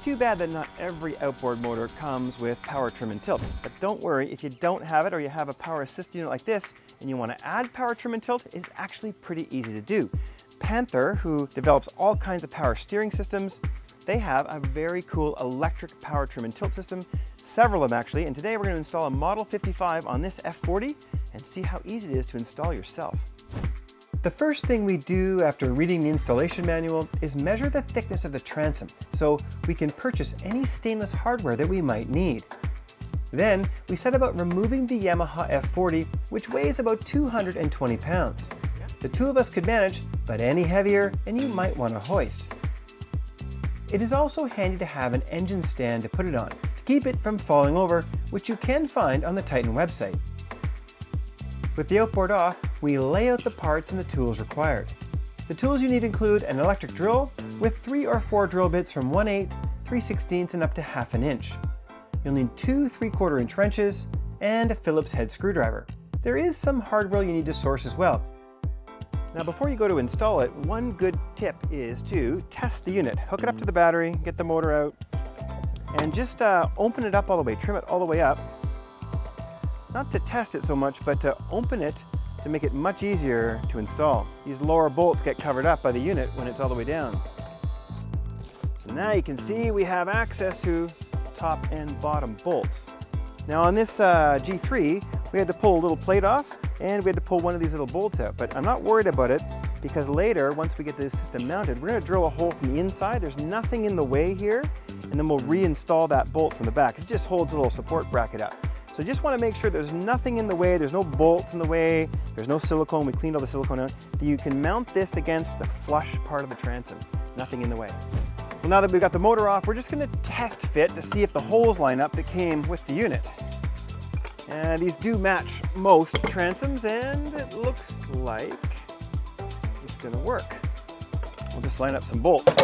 too bad that not every outboard motor comes with power trim and tilt. But don't worry, if you don't have it or you have a power assist unit like this and you want to add power trim and tilt, it's actually pretty easy to do. Panther, who develops all kinds of power steering systems, they have a very cool electric power trim and tilt system, several of them actually, and today we're going to install a Model 55 on this F40 and see how easy it is to install yourself. The first thing we do after reading the installation manual is measure the thickness of the transom so we can purchase any stainless hardware that we might need. Then we set about removing the Yamaha F40, which weighs about 220 pounds. The two of us could manage, but any heavier and you might want to hoist. It is also handy to have an engine stand to put it on, to keep it from falling over, which you can find on the Titan website. With the outboard off, we lay out the parts and the tools required. The tools you need include an electric drill with 3 or 4 drill bits from 1/8, 3/16 and up to 1/2 inch. You'll need 2 3/4 inch wrenches and a Phillips head screwdriver. There is some hardware you need to source as well. Now before you go to install it, one good tip is to test the unit. Hook it up to the battery, get the motor out, and just open it up all the way, trim it all the way up. Not to test it so much, but to open it to make it much easier to install. These lower bolts get covered up by the unit when it's all the way down. So now you can see we have access to top and bottom bolts. Now on this G3, we had to pull a little plate off and we had to pull one of these little bolts out, but I'm not worried about it because later, once we get this system mounted, we're going to drill a hole from the inside. There's nothing in the way here, and then we'll reinstall that bolt from the back. It just holds a little support bracket up. So you just want to make sure there's nothing in the way, there's no bolts in the way, there's no silicone, we cleaned all the silicone out, that you can mount this against the flush part of the transom. Nothing in the way. Well, now that we've got the motor off, we're just going to test fit to see if the holes line up that came with the unit. These do match most transoms, and it looks like it's going to work. We'll just line up some bolts.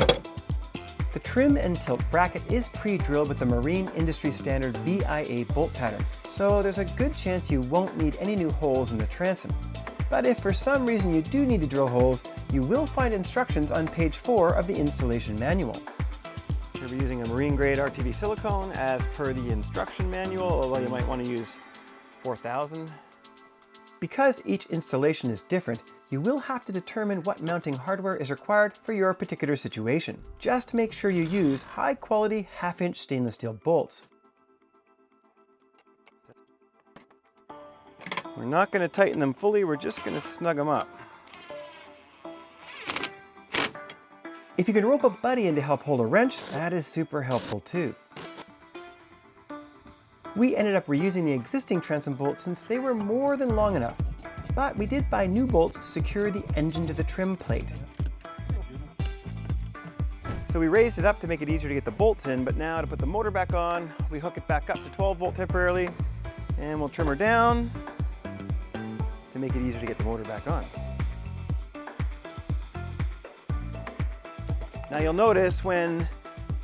The trim and tilt bracket is pre-drilled with the Marine Industry Standard BIA bolt pattern, so there's a good chance you won't need any new holes in the transom. But if for some reason you do need to drill holes, you will find instructions on page 4 of the installation manual. We'll be using a marine grade RTV silicone as per the instruction manual, although you might want to use 4000. Because each installation is different, you will have to determine what mounting hardware is required for your particular situation. Just make sure you use high quality 1/2 inch stainless steel bolts. We're not going to tighten them fully, we're just going to snug them up. If you can rope a buddy in to help hold a wrench, that is super helpful too. We ended up reusing the existing transom bolts since they were more than long enough. But we did buy new bolts to secure the engine to the trim plate. So we raised it up to make it easier to get the bolts in, but now to put the motor back on, we hook it back up to 12 volt temporarily, and we'll trim her down to make it easier to get the motor back on. Now you'll notice when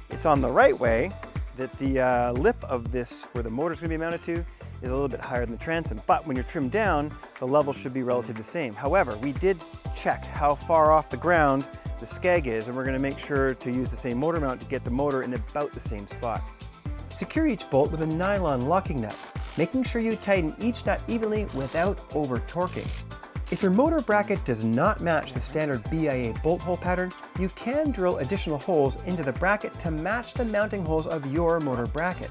it's on the right way that the lip of this, where the motor's going to be mounted to, is a little bit higher than the transom, but when you're trimmed down, the level should be relatively the same. However, we did check how far off the ground the skeg is, and we're going to make sure to use the same motor mount to get the motor in about the same spot. Secure each bolt with a nylon locking nut, making sure you tighten each nut evenly without over-torquing. If your motor bracket does not match the standard BIA bolt hole pattern, you can drill additional holes into the bracket to match the mounting holes of your motor bracket.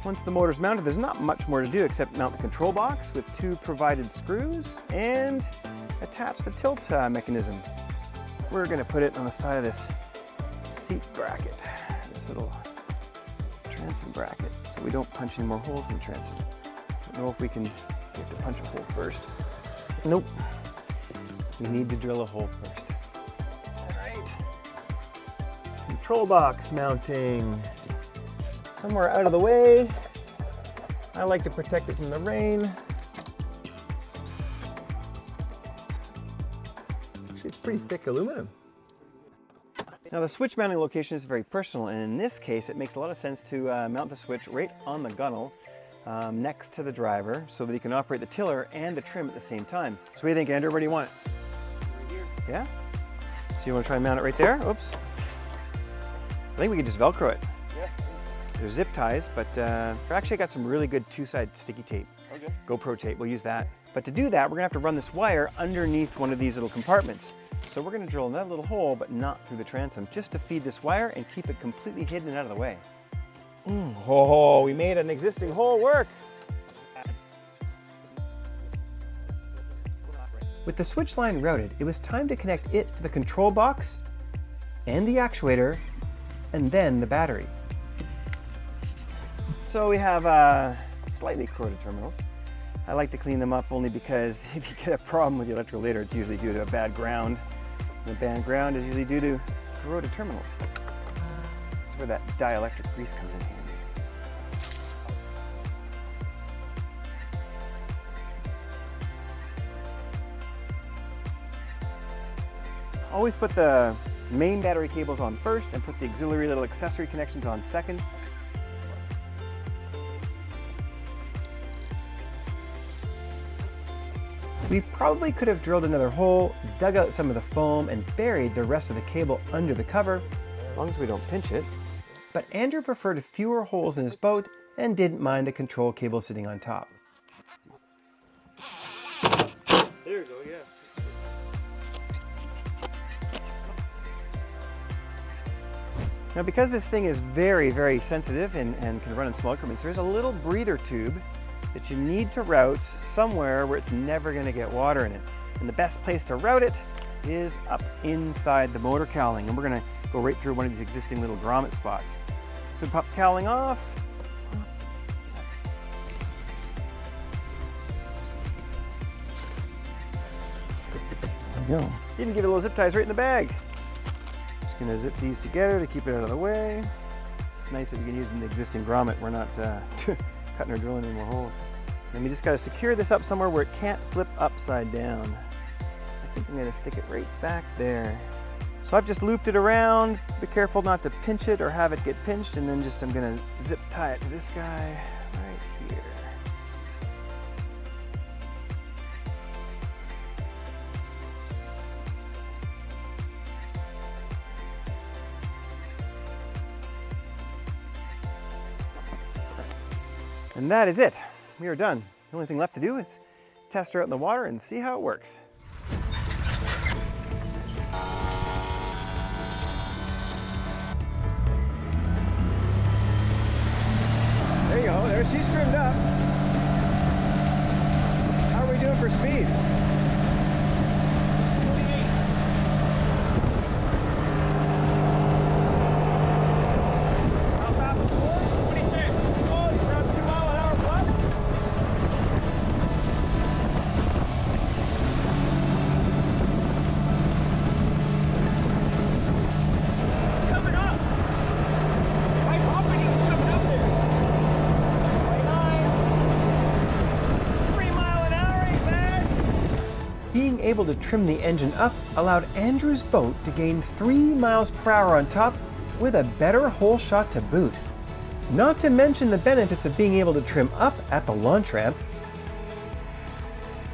Once the motor's mounted, there's not much more to do except mount the control box with 2 provided screws and attach the tilt mechanism. We're going to put it on the side of this seat bracket, this little transom bracket, so we don't punch any more holes in the transom. I don't know if we have to punch a hole first. Nope. We need to drill a hole first. All right. Control box mounting. Somewhere out of the way. I like to protect it from the rain. It's pretty thick aluminum. Now the switch mounting location is very personal, and in this case it makes a lot of sense to mount the switch right on the gunnel next to the driver so that you can operate the tiller and the trim at the same time. So what do you think, Andrew? Where do you want it? Right here. Yeah? So you want to try and mount it right there? Oops. I think we can just Velcro it. Yeah. There's zip ties, but actually I got some really good two-side sticky tape. Okay. GoPro tape, we'll use that. But to do that, we're gonna have to run this wire underneath one of these little compartments. So we're gonna drill another little hole, but not through the transom, just to feed this wire and keep it completely hidden and out of the way. Oh, we made an existing hole work. With the switch line routed, it was time to connect it to the control box and the actuator, and then the battery. So we have slightly corroded terminals. I like to clean them up only because if you get a problem with the electrical later, it's usually due to a bad ground. And the bad ground is usually due to corroded terminals. That's where that dielectric grease comes in handy. Always put the main battery cables on first and put the auxiliary little accessory connections on second. We probably could have drilled another hole, dug out some of the foam, and buried the rest of the cable under the cover, as long as we don't pinch it. But Andrew preferred fewer holes in his boat and didn't mind the control cable sitting on top. There you go, yeah. Now, because this thing is very, very sensitive and can run in small increments, there's a little breather tube that you need to route somewhere where it's never going to get water in it. And the best place to route it is up inside the motor cowling. And we're going to go right through one of these existing little grommet spots. So pop the cowling off. There we go. Even give it a little zip ties right in the bag. Just going to zip these together to keep it out of the way. It's nice that we can use the existing grommet. We're not cutting or drilling any more holes. And we just got to secure this up somewhere where it can't flip upside down. So I think I'm going to stick it right back there. So I've just looped it around. Be careful not to pinch it or have it get pinched, and then I'm going to zip tie it to this guy right here. And that is it. We are done. The only thing left to do is test her out in the water and see how it works. There you go. There she's trimmed up. How are we doing for speed? Being able to trim the engine up allowed Andrew's boat to gain 3 miles per hour on top with a better hole shot to boot. Not to mention the benefits of being able to trim up at the launch ramp.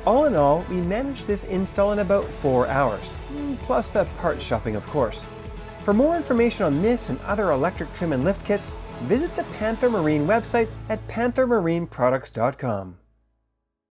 All in all, we managed this install in about 4 hours, plus the part shopping of course. For more information on this and other electric trim and lift kits, visit the Panther Marine website at panthermarineproducts.com.